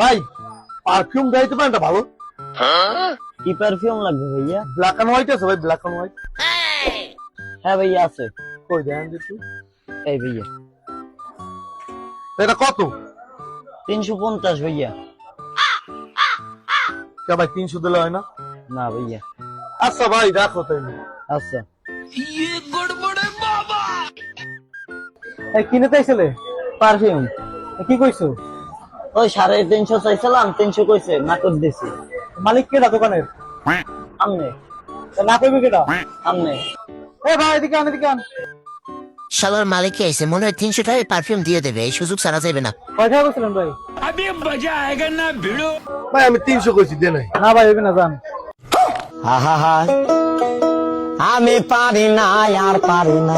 ভাই পারফিউম গাইতে পারেন ভালো। কি পারফিউম লাগবে ভাইয়া? ব্ল্যাক এন্ড হোয়াইট আছে ভাই, ব্ল্যাক এন্ড হোয়াইট। হ্যাঁ ভাইয়া আছে। কই দেন দেখি। এই ভাইয়া এটা কত? 350 ভাইয়া। কে ভাই 300 দিলে হয় না? না ভাইয়া। আচ্ছা ভাই রাখো তাই। আচ্ছা কিনে তাইছিলে পারফিউম কি কইছো? ওই 350 চাইছিলাম, 300 কইছে, না করে দিছি। মালিক কেডা দোকানের? আমনে না কইবে কেডা? আমনে। এ ভাই এদিকে আন, এদিকে আন। শালার মালিক এসে মনে হয় 300 টাকায় পারফিউম দিয়ে দেবে, এই সুযোগ ছাড়া যাবে না। কয় টাকা কইছিলেন ভাই? ভাই আমি 300 কইছি, দে নাই। না ভাই হইবে না, জান। আমি পারি না আর পারি না।